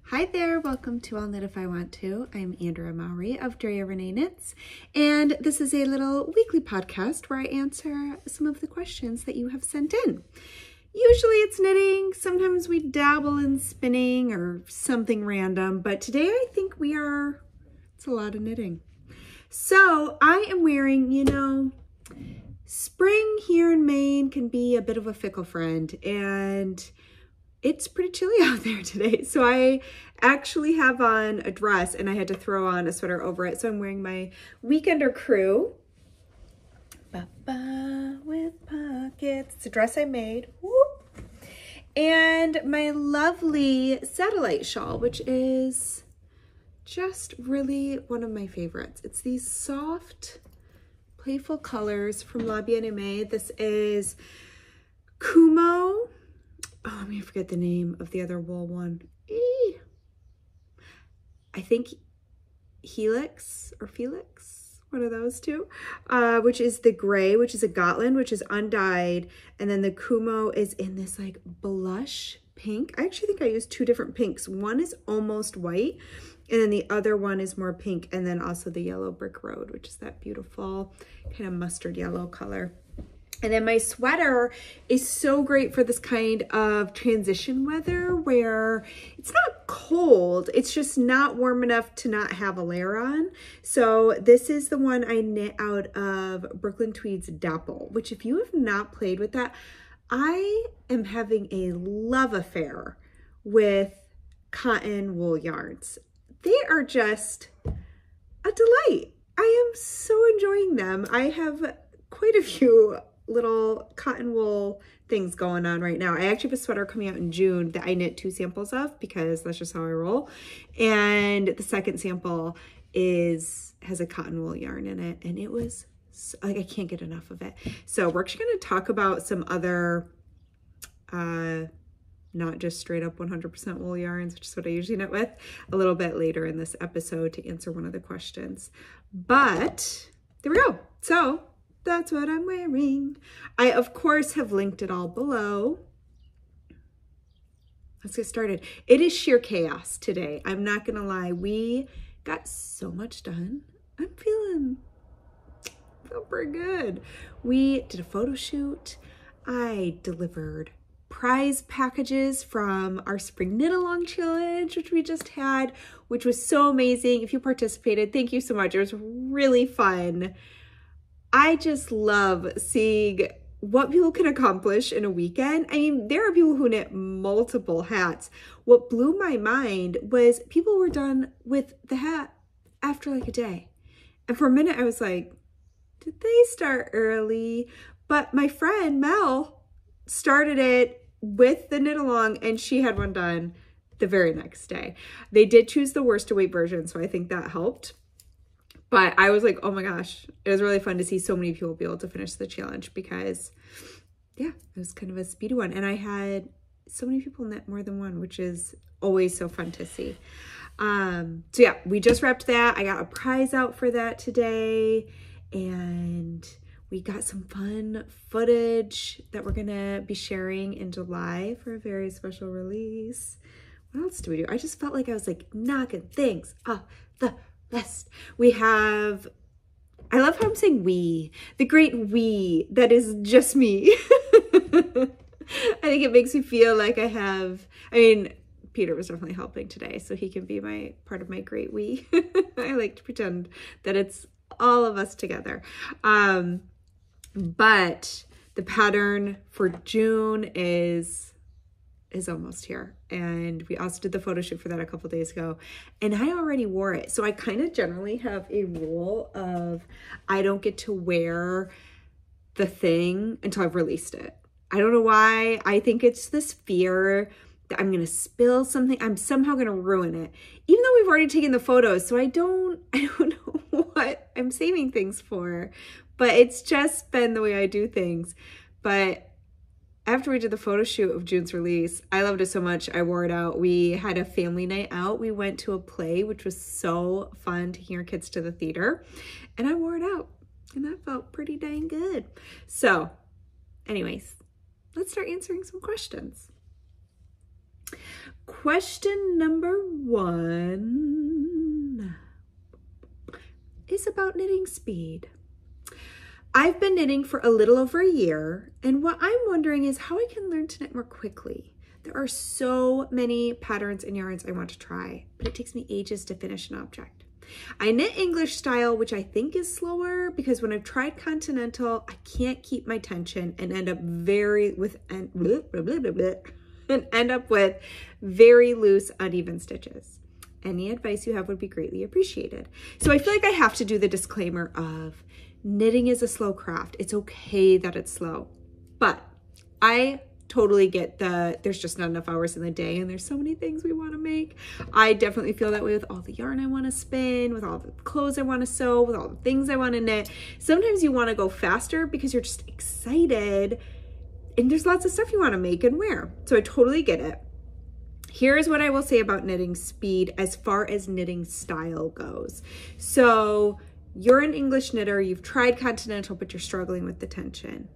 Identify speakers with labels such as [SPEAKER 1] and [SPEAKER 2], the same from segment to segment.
[SPEAKER 1] Hi there, welcome to I'll Knit If I Want To. I'm Andrea Mowry of Andrea Renee Knits, and this is a little weekly podcast where I answer some of the questions that you have sent in. Usually it's knitting, sometimes we dabble in spinning or something random, but today I think it's a lot of knitting. So I am wearing, spring here in Maine can be a bit of a fickle friend, and it's pretty chilly out there today. So I actually have on a dress and I had to throw on a sweater over it. So I'm wearing my Weekender Crew with pockets. It's a dress I made. Whoop. And my lovely satellite shawl, which is just really one of my favorites. It's these soft, playful colors from La Bien-Aimée. This is Kumo. Oh, let me forget the name of the other wool one. I think Helix or Felix, one of those two, which is the gray, which is a Gotland, which is undyed. And then the Kumo is in this like blush pink. I actually think I used two different pinks. One is almost white, and then the other one is more pink. And then also the yellow brick road, which is that beautiful kind of mustard yellow color. And then my sweater is so great for this kind of transition weather where it's not cold, it's just not warm enough to not have a layer on. So this is the one I knit out of Brooklyn Tweed's Dapple, which if you have not played with that, I am having a love affair with cotton wool yarns. They are just a delight. I am so enjoying them. I have quite a few little cotton wool things going on right now. I actually have a sweater coming out in June that I knit 2 samples of because that's just how I roll. And the second sample has a cotton wool yarn in it, and it was like I can't get enough of it. So we're actually going to talk about some other not just straight up 100% wool yarns, which is what I usually knit with, a little bit later in this episode to answer one of the questions. But there we go. So that's what I'm wearing. I, of course, have linked it all below. Let's get started. It is sheer chaos today. I'm not going to lie. We got so much done. I'm feeling pretty good. We did a photo shoot. I delivered prize packages from our Spring Knit Along Challenge, which we just had, which was so amazing. If you participated, thank you so much. It was really fun. I just love seeing what people can accomplish in a weekend. I mean, there are people who knit multiple hats. What blew my mind was people were done with the hat after like a day. And for a minute I was like, did they start early? But my friend Mel started it with the knit along and she had one done the very next day. They did choose the worst to weight version, so I think that helped. But I was like, oh my gosh, it was really fun to see so many people be able to finish the challenge because, yeah, it was kind of a speedy one. And I had so many people knit more than one, which is always so fun to see. So yeah, we just wrapped that. I got a prize out for that today. And we got some fun footage that we're going to be sharing in July for a very special release. What else do we do? I just felt like I was like knocking things off the list. We have, I love how I'm saying we, the great we, that is just me. I think it makes me feel like Peter was definitely helping today, so he can be part of my great we. I like to pretend that it's all of us together. But the pattern for June is almost here. And we also did the photo shoot for that a couple days ago. And I already wore it. So I kind of generally have a rule of I don't get to wear the thing until I've released it. I don't know why. I think it's this fear that I'm going to spill something. I'm somehow going to ruin it. Even though we've already taken the photos. So I don't know what I'm saving things for. But it's just been the way I do things. But after we did the photo shoot of June's release, I loved it so much. I wore it out. We had a family night out. We went to a play, which was so fun, taking our kids to the theater. And I wore it out. And that felt pretty dang good. So anyways, let's start answering some questions. Question number 1 is about knitting speed. I've been knitting for a little over a year, and what I'm wondering is how I can learn to knit more quickly. There are so many patterns and yarns I want to try, but it takes me ages to finish an object. I knit English style, which I think is slower because when I've tried Continental, I can't keep my tension and end up with very loose, uneven stitches. Any advice you have would be greatly appreciated. So I feel like I have to do the disclaimer of knitting is a slow craft. It's okay that it's slow, but I totally get there's just not enough hours in the day and there's so many things we want to make. I definitely feel that way with all the yarn I want to spin, with all the clothes I want to sew, with all the things I want to knit. Sometimes you want to go faster because you're just excited and there's lots of stuff you want to make and wear. So I totally get it. Here's what I will say about knitting speed as far as knitting style goes. So you're an English knitter, you've tried Continental, but you're struggling with the tension.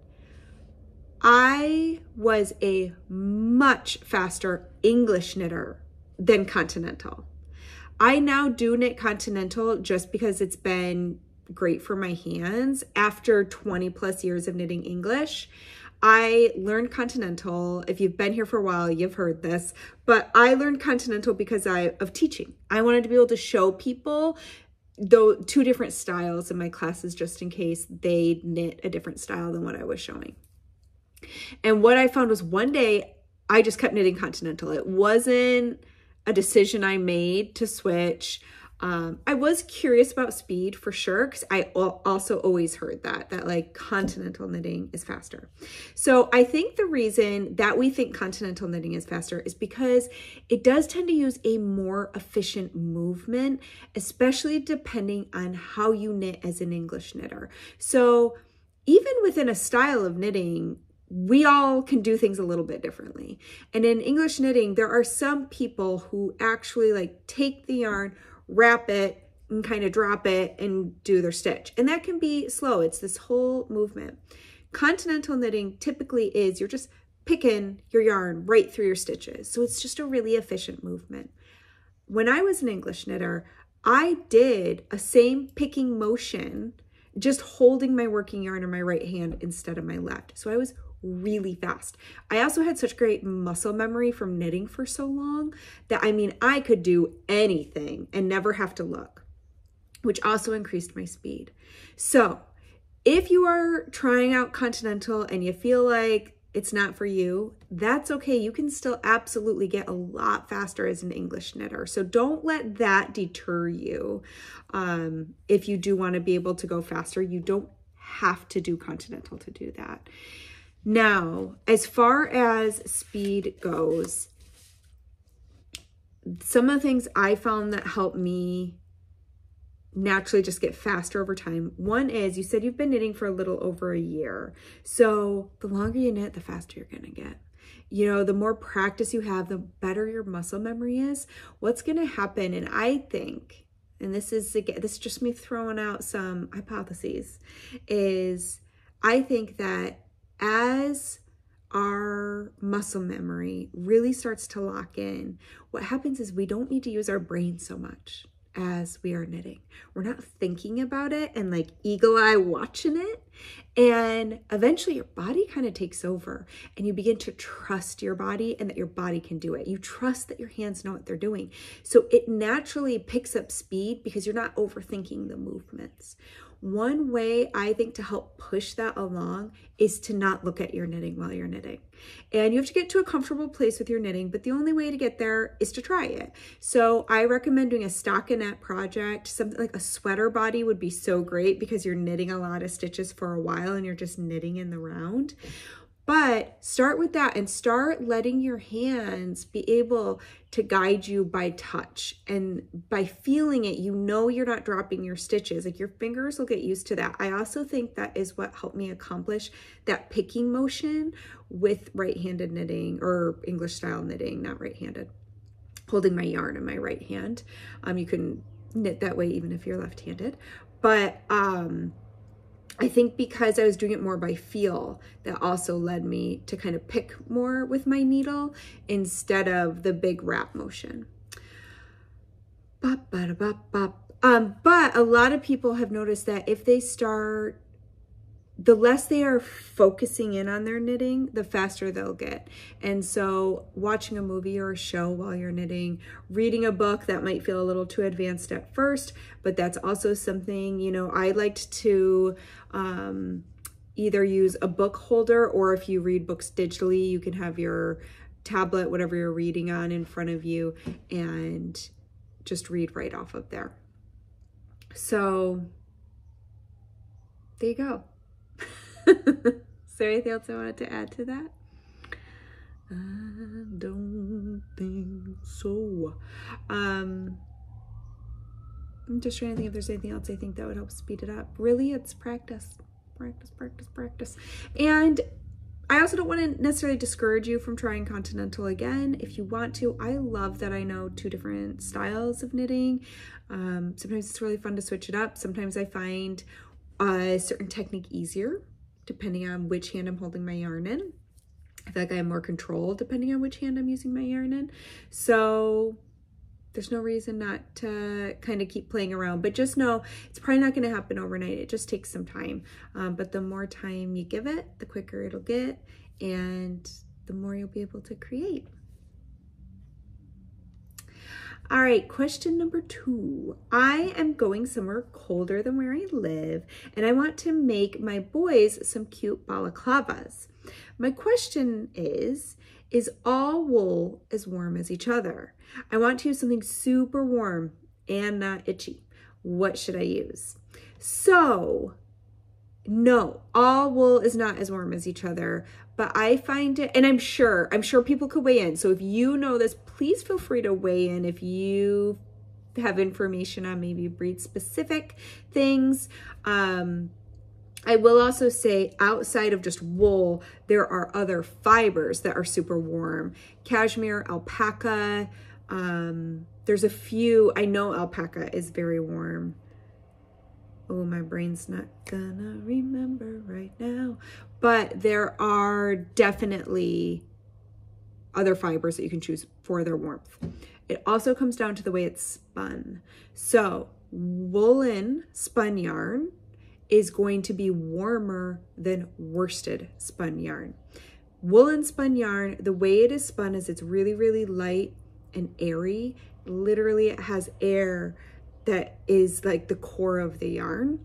[SPEAKER 1] I was a much faster English knitter than Continental. I now do knit Continental just because it's been great for my hands. After 20 plus years of knitting English, I learned Continental. If you've been here for a while, you've heard this, but I learned Continental because of teaching. I wanted to be able to show people two different styles in my classes just in case they knit a different style than what I was showing. And what I found was one day I just kept knitting Continental. It wasn't a decision I made to switch. I was curious about speed for sure, because I also always heard that like Continental knitting is faster. So I think the reason that we think Continental knitting is faster is because it does tend to use a more efficient movement, especially depending on how you knit as an English knitter. So even within a style of knitting, we all can do things a little bit differently. And in English knitting, there are some people who actually like take the yarn, wrap it, and kind of drop it and do their stitch. And that can be slow. It's this whole movement. Continental knitting typically is you're just picking your yarn right through your stitches. So it's just a really efficient movement. When I was an English knitter, I did a same picking motion, just holding my working yarn in my right hand instead of my left. So I was really fast. I also had such great muscle memory from knitting for so long that, I mean, I could do anything and never have to look, which also increased my speed. So if you are trying out Continental and you feel like it's not for you, that's okay. You can still absolutely get a lot faster as an English knitter. So don't let that deter you. If you do want to be able to go faster, you don't have to do Continental to do that. Now, as far as speed goes, some of the things I found that helped me naturally just get faster over time. One is, you said you've been knitting for a little over a year. So the longer you knit, the faster you're going to get. You know, the more practice you have, the better your muscle memory is. What's going to happen, and I think, and this is just me throwing out some hypotheses, is I think that as our muscle memory really starts to lock in, what happens is we don't need to use our brain so much as we are knitting. We're not thinking about it and like eagle eye watching it. And eventually your body kind of takes over and you begin to trust your body and that your body can do it. You trust that your hands know what they're doing. So it naturally picks up speed because you're not overthinking the movements. One way I think to help push that along is to not look at your knitting while you're knitting. And you have to get to a comfortable place with your knitting, but the only way to get there is to try it. So I recommend doing a stockinette project. Something like a sweater body would be so great because you're knitting a lot of stitches for a while and you're just knitting in the round. But start with that and start letting your hands be able to guide you by touch. And by feeling it, you know you're not dropping your stitches. Like your fingers will get used to that. I also think that is what helped me accomplish that picking motion with right-handed knitting or English style knitting, not right-handed. Holding my yarn in my right hand. You can knit that way even if you're left-handed. But I think because I was doing it more by feel, that also led me to kind of pick more with my needle instead of the big wrap motion. But a lot of people have noticed that if they start, the less they are focusing in on their knitting, the faster they'll get. And so watching a movie or a show while you're knitting, reading a book, that might feel a little too advanced at first, but that's also something, you know, I liked to either use a book holder, or if you read books digitally, you can have your tablet, whatever you're reading on, in front of you and just read right off of there. So there you go. Is there anything else I wanted to add to that? I don't think so. I'm just trying to think if there's anything else I think that would help speed it up. Really, it's practice, practice, practice, practice. And I also don't want to necessarily discourage you from trying Continental again. If you want to, I love that I know 2 different styles of knitting. Sometimes it's really fun to switch it up. Sometimes I find a certain technique easier, depending on which hand I'm holding my yarn in. I feel like I have more control depending on which hand I'm using my yarn in. So there's no reason not to kind of keep playing around, but just know it's probably not going to happen overnight. It just takes some time. But the more time you give it, the quicker it'll get, and the more you'll be able to create. All right, question number 2. I am going somewhere colder than where I live, and I want to make my boys some cute balaclavas. My question is all wool as warm as each other? I want to use something super warm and not itchy. What should I use? So, no, all wool is not as warm as each other, but I find it, and I'm sure people could weigh in. So if you know this, please feel free to weigh in if you have information on maybe breed specific things. I will also say, outside of just wool, there are other fibers that are super warm. Cashmere, alpaca, there's a few. I know alpaca is very warm. Oh, my brain's not gonna remember right now. But there are definitely other fibers that you can choose for their warmth. It also comes down to the way it's spun. So woolen spun yarn is going to be warmer than worsted spun yarn. Woolen spun yarn, the way it is spun is it's really, really light and airy. Literally, it has air that is like the core of the yarn.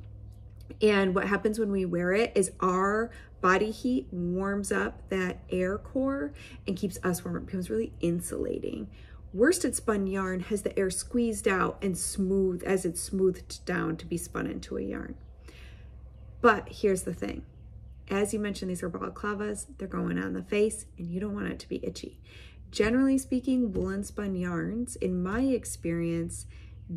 [SPEAKER 1] And what happens when we wear it is our body heat warms up that air core and keeps us warm. It becomes really insulating. Worsted spun yarn has the air squeezed out and smooth as it's smoothed down to be spun into a yarn. But here's the thing. As you mentioned, these are balaclavas. They're going on the face and you don't want it to be itchy. Generally speaking, woolen spun yarns, in my experience,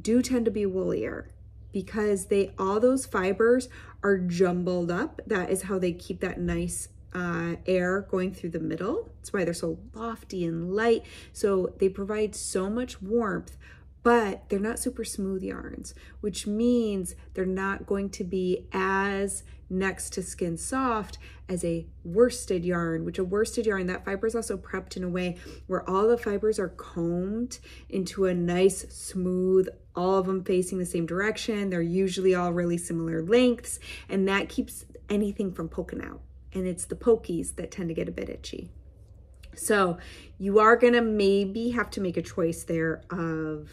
[SPEAKER 1] do tend to be woollier because all those fibers are jumbled up. That is how they keep that nice air going through the middle. That's why they're so lofty and light. So they provide so much warmth, but they're not super smooth yarns, which means they're not going to be as next to skin soft as a worsted yarn, which a worsted yarn, that fiber is also prepped in a way where all the fibers are combed into a nice smooth, all of them facing the same direction. They're usually all really similar lengths, and that keeps anything from poking out. And it's the pokies that tend to get a bit itchy. So you are gonna maybe have to make a choice there of,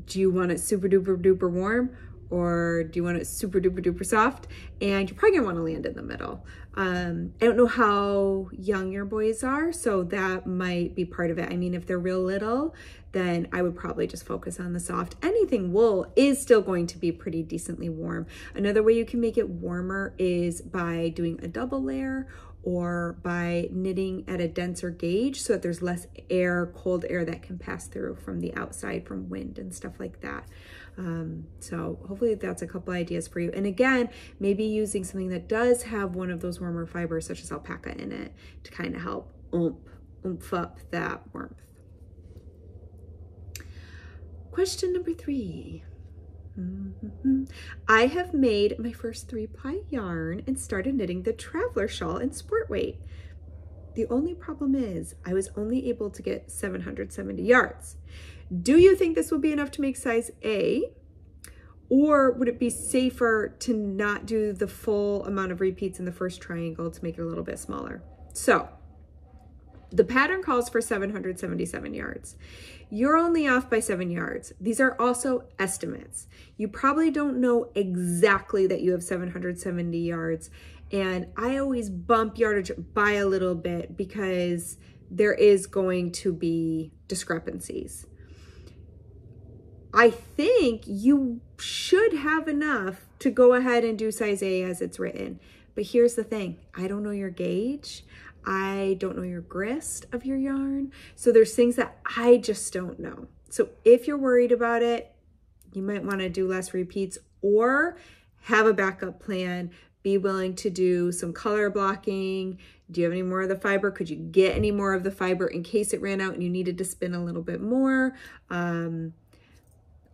[SPEAKER 1] do you want it super duper duper warm, or do you want it super duper duper soft? And you're probably gonna wanna land in the middle. I don't know how young your boys are, so that might be part of it. I mean, if they're real little, then I would probably just focus on the soft. Anything wool is still going to be pretty decently warm. Another way you can make it warmer is by doing a double layer or by knitting at a denser gauge so that there's less air, cold air that can pass through from the outside from wind and stuff like that. So hopefully that's a couple ideas for you. And again, maybe using something that does have one of those warmer fibers such as alpaca in it to kind of help oomph up that warmth. Question number 3. I have made my first 3-ply yarn and started knitting the traveler shawl in sport weight. The only problem is I was only able to get 770 yards. Do you think this will be enough to make size A? Or would it be safer to not do the full amount of repeats in the first triangle to make it a little bit smaller? So the pattern calls for 777 yards. You're only off by 7 yards. These are also estimates. You probably don't know exactly that you have 770 yards. And I always bump yardage by a little bit because there is going to be discrepancies. I think you should have enough to go ahead and do size A as it's written. But here's the thing, I don't know your gauge. I don't know your grist of your yarn. So there's things that I just don't know. So if you're worried about it, you might want to do less repeats or have a backup plan. Be willing to do some color blocking. Do you have any more of the fiber? Could you get any more of the fiber in case it ran out and you needed to spin a little bit more?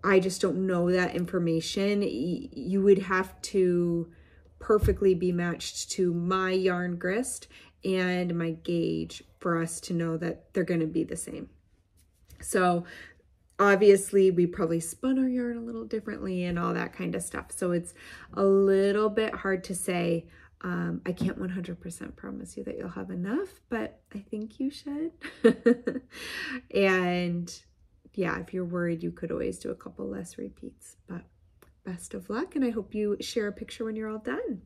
[SPEAKER 1] I just don't know that information. You would have to perfectly be matched to my yarn grist and my gauge for us to know that they're going to be the same. So obviously we probably spun our yarn a little differently and all that kind of stuff. So it's a little bit hard to say. I can't 100% promise you that you'll have enough, but I think you should. And yeah, if you're worried, you could always do a couple less repeats, but best of luck. And I hope you share a picture when you're all done.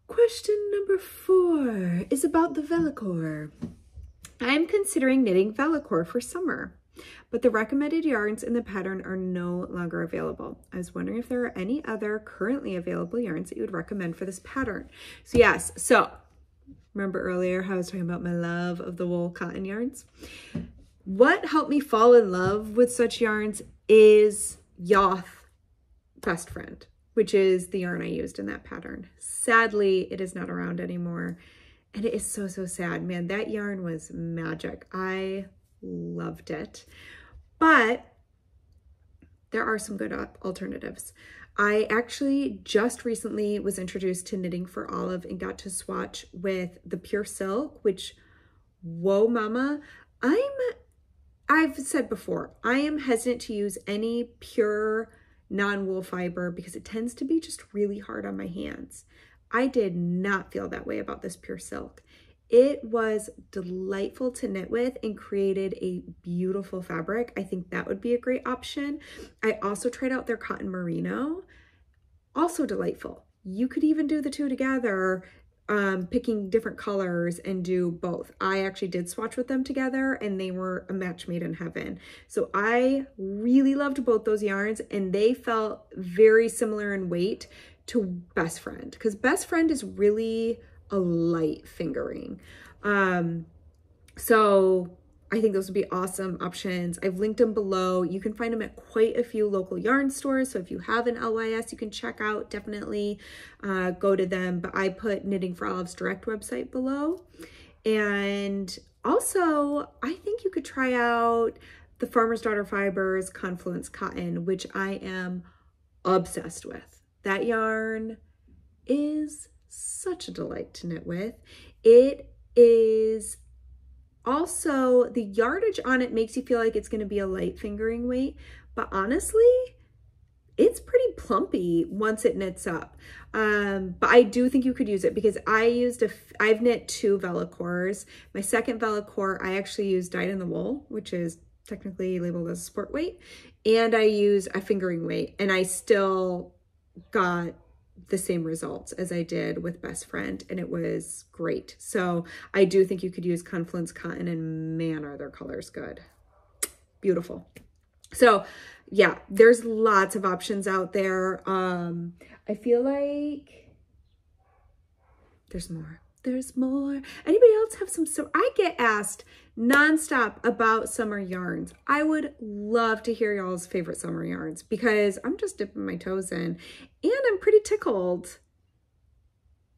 [SPEAKER 1] Question number 4 is about the Velocore. I'm considering knitting Velocore for summer, but the recommended yarns in the pattern are no longer available. I was wondering if there are any other currently available yarns that you would recommend for this pattern. So yes, so remember earlier how I was talking about my love of the wool cotton yarns? What helped me fall in love with such yarns is Yoth Best Friend, which is the yarn I used in that pattern. Sadly, it is not around anymore. And it is so, so sad. Man, that yarn was magic. I loved it. But there are some good alternatives. I actually just recently was introduced to Knitting for Olive and got to swatch with the Pure Silk, which, whoa mama, I've said before, I am hesitant to use any pure non-wool fiber because it tends to be just really hard on my hands. I did not feel that way about this Pure Silk. It was delightful to knit with and created a beautiful fabric. I think that would be a great option. I also tried out their cotton merino, also delightful. You could even do the two together, picking different colors and do both. I actually did swatch with them together and they were a match made in heaven. So I really loved both those yarns and they felt very similar in weight to Best Friend because Best Friend is really a light fingering. So I think those would be awesome options. I've linked them below. You can find them at quite a few local yarn stores. So if you have an LYS you can check out, definitely go to them. But I put Knitting for Olive's direct website below. And also, I think you could try out the Farmer's Daughter Fibers Confluence Cotton, which I am obsessed with. That yarn is such a delight to knit with. It is also, the yardage on it makes you feel like it's going to be a light fingering weight, but honestly, it's pretty plumpy once it knits up. But I do think you could use it because I've knit 2 Velocores. My second Velocore, I actually used dyed in the wool, which is technically labeled as a sport weight, and I used a fingering weight, and I still got the same results as I did with Best Friend, and it was great. So I do think you could use Confluence Cotton, and man, are their colors good. Beautiful. So yeah, there's lots of options out there. I feel like there's more. There's more. Anybody else have some? So I get asked nonstop about summer yarns. I would love to hear y'all's favorite summer yarns because I'm just dipping my toes in and I'm pretty tickled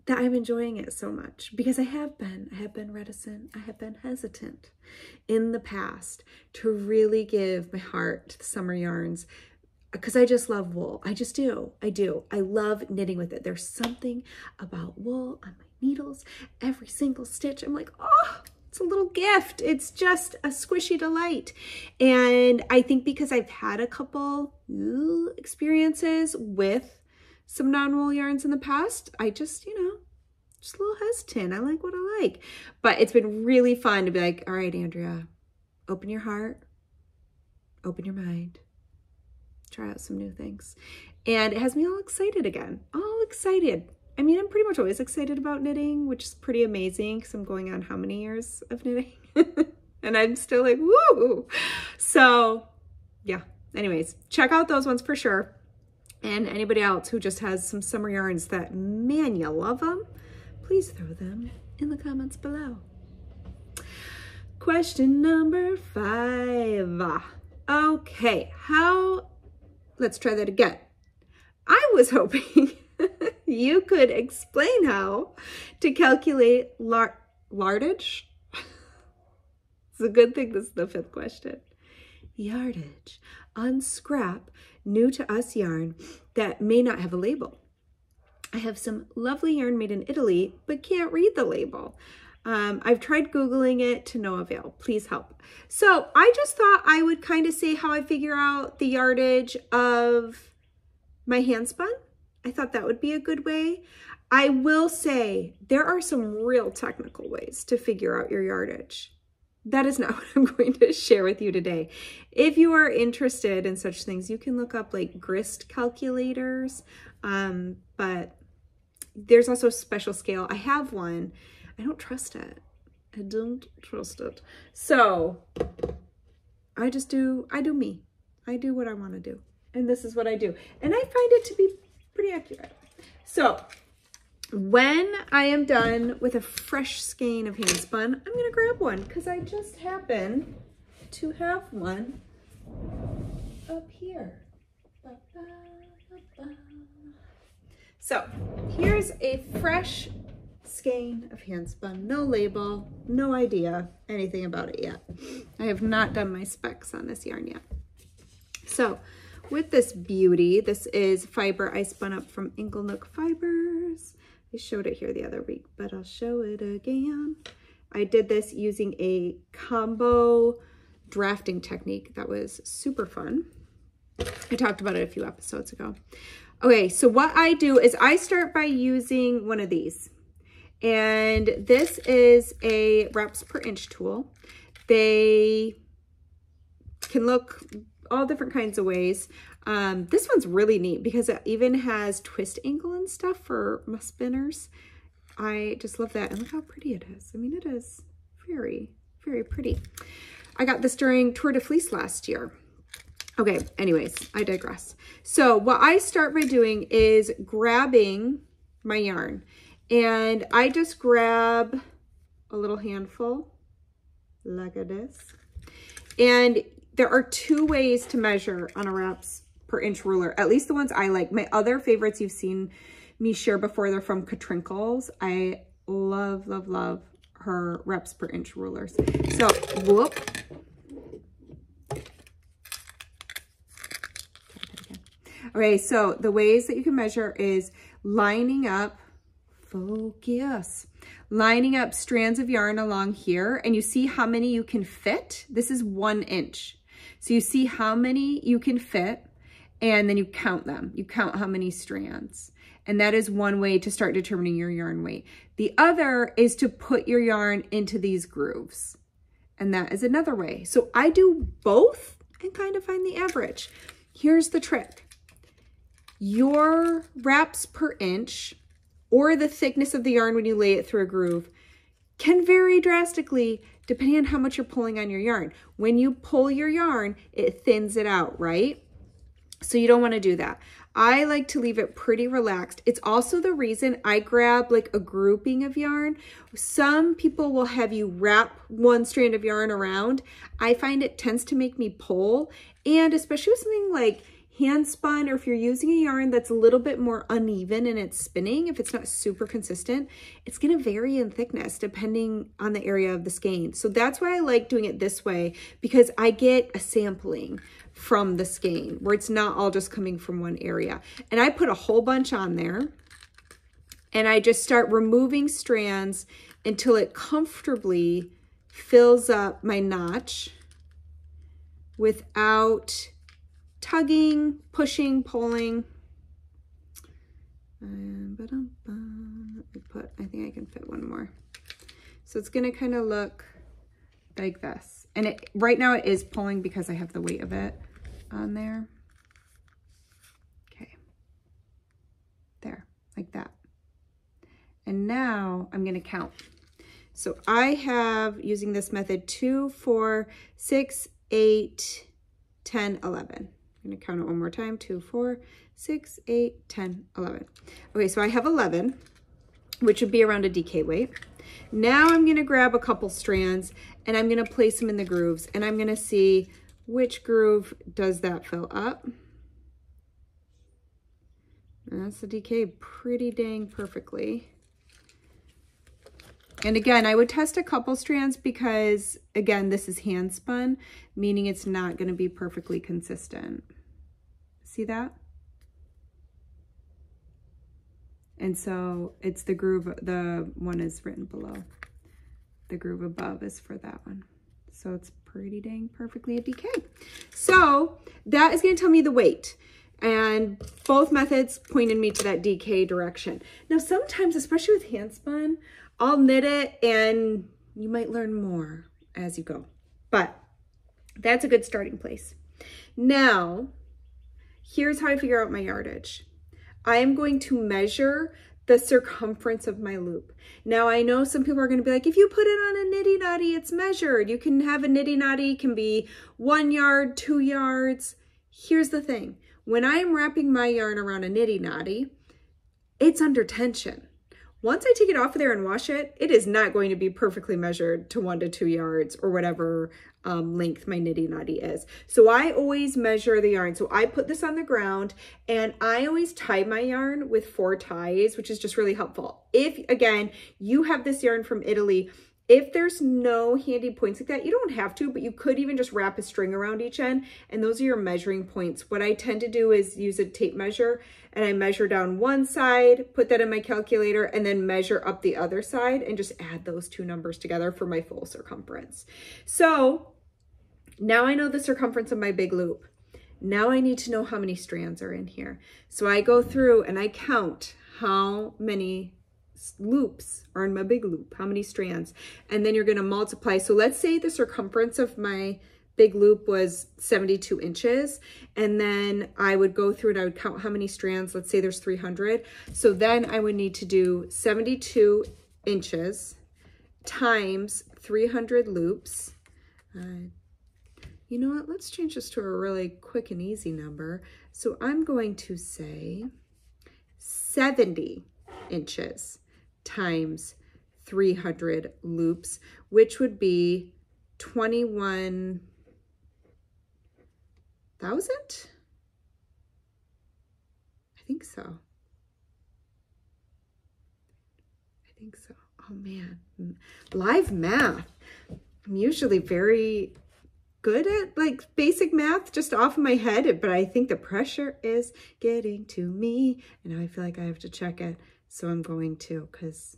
[SPEAKER 1] that I'm enjoying it so much because I have been reticent. I have been hesitant in the past to really give my heart to the summer yarns. because I just love wool. I just do. I do. I love knitting with it. There's something about wool on my needles. Every single stitch, I'm like, oh, it's a little gift. It's just a squishy delight. And I think because I've had a couple experiences with some non-wool yarns in the past, I just, you know, just a little hesitant. I like what I like. But it's been really fun to be like, all right, Andrea, open your heart, open your mind, try out some new things. And it has me all excited again, all excited. I mean, I'm pretty much always excited about knitting, which is pretty amazing because I'm going on how many years of knitting? And I'm still like, woo! So yeah, anyways, check out those ones for sure. And anybody else who just has some summer yarns that, man, you love them, please throw them in the comments below. Question number 5. Okay, let's try that again. I was hoping you could explain how to calculate yardage. It's a good thing this is the 5th question. Yardage on scrap new to us yarn that may not have a label. I have some lovely yarn made in Italy, but can't read the label. I've tried Googling it to no avail. Please help. So I just thought I would kind of say how I figure out the yardage of my hand spun. I thought that would be a good way. I will say there are some real technical ways to figure out your yardage. That is not what I'm going to share with you today. If you are interested in such things, you can look up like grist calculators, but there's also a special scale. I have one. I don't trust it. I don't trust it. So I do me. I do what I want to do. And this is what I do. And I find it to be pretty accurate. So when I am done with a fresh skein of hand spun, I'm going to grab one because I just happen to have one up here. So here's a fresh skein of hand spun, no label, no idea anything about it yet. I have not done my specs on this yarn yet. So with this beauty, this is fiber I spun up from Inglenook Fibers. I showed it here the other week, but I'll show it again. I did this using a combo drafting technique that was super fun. I talked about it a few episodes ago. Okay, so what I do is I start by using one of these. And this is a reps per inch tool. They can look all different kinds of ways. This one's really neat because it even has twist angle and stuff for my spinners. I just love that. And look how pretty it is. I mean, it is very, very pretty. I got this during Tour de Fleece last year. Okay, anyways, I digress. So what I start by doing is grabbing my yarn. And I just grab a little handful like this. And there are 2 ways to measure on a reps per inch ruler, at least the ones I like. My other favorites you've seen me share before, they're from Katrinkles. I love, love, love her reps per inch rulers. So, whoop. Okay, so the ways that you can measure is lining up, focus, lining up strands of yarn along here, and you see how many you can fit. This is 1 inch. So you see how many you can fit, and then you count them. You count how many strands. And that is one way to start determining your yarn weight. The other is to put your yarn into these grooves. And that is another way. So I do both and kind of find the average. Here's the trick. Your reps per inch, or the thickness of the yarn when you lay it through a groove, can vary drastically depending on how much you're pulling on your yarn. When you pull your yarn, it thins it out, right? So you don't want to do that. I like to leave it pretty relaxed. It's also the reason I grab like a grouping of yarn. Some people will have you wrap one strand of yarn around. I find it tends to make me pull, and especially with something like hand spun, or if you're using a yarn that's a little bit more uneven in its spinning, if it's not super consistent, it's going to vary in thickness depending on the area of the skein. So that's why I like doing it this way, because I get a sampling from the skein where it's not all just coming from one area. And I put a whole bunch on there, and I just start removing strands until it comfortably fills up my notch without tugging, pushing, pulling. Let me put, I think I can fit one more. So it's gonna kind of look like this. And it right now it is pulling because I have the weight of it on there. Okay, there, like that. And now I'm gonna count. So I have, using this method, 2, 4, 6, 8, 10, 11. I'm gonna count it one more time. 2, 4, 6, 8, 10, 11. Okay, so I have 11, which would be around a DK weight. Now I'm gonna grab a couple strands and I'm gonna place them in the grooves, and I'm gonna see which groove does that fill up. And that's the DK pretty dang perfectly. And again, I would test a couple strands because, again, this is hand spun, meaning it's not going to be perfectly consistent. See that? And so it's the groove, the one is written below. The groove above is for that one. So it's pretty dang perfectly a DK. So that is going to tell me the weight. And both methods pointed me to that DK direction. Now, sometimes, especially with hand spun, I'll knit it and you might learn more as you go, but that's a good starting place. Now, here's how I figure out my yardage. I am going to measure the circumference of my loop. Now, I know some people are going to be like, if you put it on a nitty knotty, it's measured. You can have a nitty knotty, can be 1 yard, 2 yards. Here's the thing. When I am wrapping my yarn around a nitty knotty, it's under tension. Once I take it off of there and wash it, it is not going to be perfectly measured to 1 to 2 yards or whatever length my nitty knotty is. So I always measure the yarn. So I put this on the ground and I always tie my yarn with 4 ties, which is just really helpful. If, again, you have this yarn from Italy, if there's no handy points like that, you don't have to, but you could even just wrap a string around each end, and those are your measuring points. What I tend to do is use a tape measure, and I measure down one side, put that in my calculator, and then measure up the other side, and just add those 2 numbers together for my full circumference. So now I know the circumference of my big loop. Now I need to know how many strands are in here. So I go through and I count how many loops are in my big loop, how many strands, and then you're going to multiply. So let's say the circumference of my big loop was 72 inches, and then I would go through and I would count how many strands. Let's say there's 300. So then I would need to do 72 inches times 300 loops. You know what? Let's change this to a really quick and easy number. So I'm going to say 70 inches times 300 loops, which would be 21,000? I think so. I think so. Oh man, live math. I'm usually very good at like basic math just off of my head, but I think the pressure is getting to me and now I feel like I have to check it. So I'm going to, because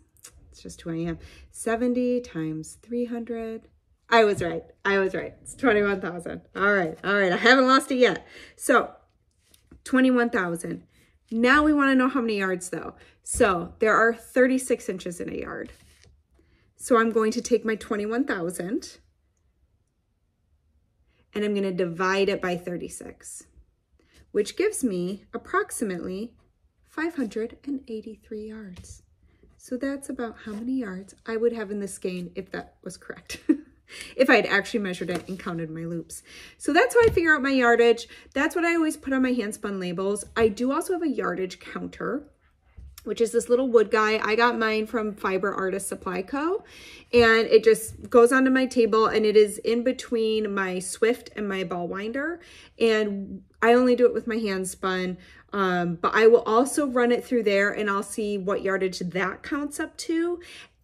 [SPEAKER 1] it's just who I am. 70 times 300. I was right. I was right. It's 21,000. All right. All right. I haven't lost it yet. So 21,000. Now we want to know how many yards though. So there are 36 inches in a yard. So I'm going to take my 21,000 and I'm going to divide it by 36, which gives me approximately 583 yards. So that's about how many yards I would have in this skein if that was correct. If I had actually measured it and counted my loops. So that's how I figure out my yardage. That's what I always put on my hand spun labels. I do also have a yardage counter, which is this little wood guy. I got mine from Fiber Artist Supply Co. And it just goes onto my table, and it is in between my Swift and my ball winder. And I only do it with my hand spun, but I will also run it through there and I'll see what yardage that counts up to.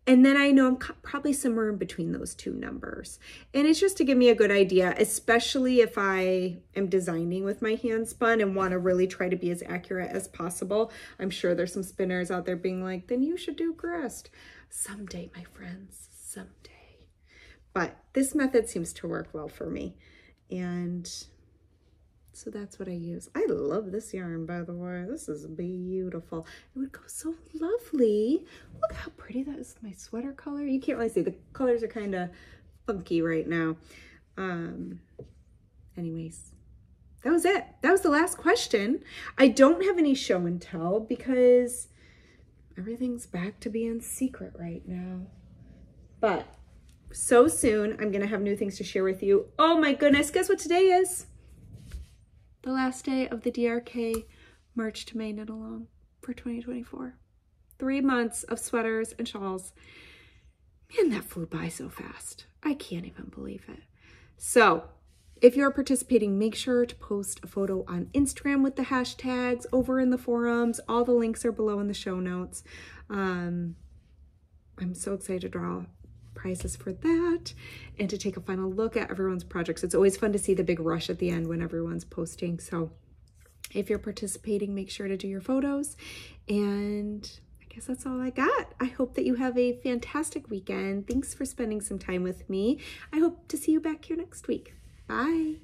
[SPEAKER 1] And then I know I'm probably somewhere in between those two numbers. And it's just to give me a good idea, especially if I am designing with my hand spun and want to really try to be as accurate as possible. I'm sure there's some spinners out there being like, then you should do grist. Someday, my friends, someday. But this method seems to work well for me. And so that's what I use. I love this yarn, by the way. This is beautiful. It would go so lovely. Look how pretty that is, my sweater color. You can't really see. The colors are kind of funky right now. Anyways, that was it. That was the last question. I don't have any show and tell because everything's back to being secret right now. But so soon, I'm going to have new things to share with you. Oh my goodness, guess what today is? The last day of the DRK March to May knit along for 2024. 3 months of sweaters and shawls. Man, that flew by so fast. I can't even believe it. So if you're participating, make sure to post a photo on Instagram with the hashtags over in the forums. All the links are below in the show notes. I'm so excited to draw prizes for that and to take a final look at everyone's projects. It's always fun to see the big rush at the end when everyone's posting. So if you're participating, make sure to do your photos. And I guess that's all I got. I hope that you have a fantastic weekend. Thanks for spending some time with me. I hope to see you back here next week. Bye.